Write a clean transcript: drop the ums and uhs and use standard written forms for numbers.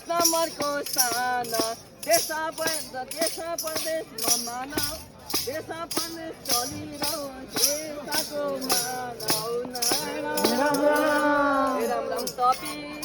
10 नम्बरको साना देश परदेशमा मानव देश परदेश चलिरहन्छ देशको मानव राम राम तपी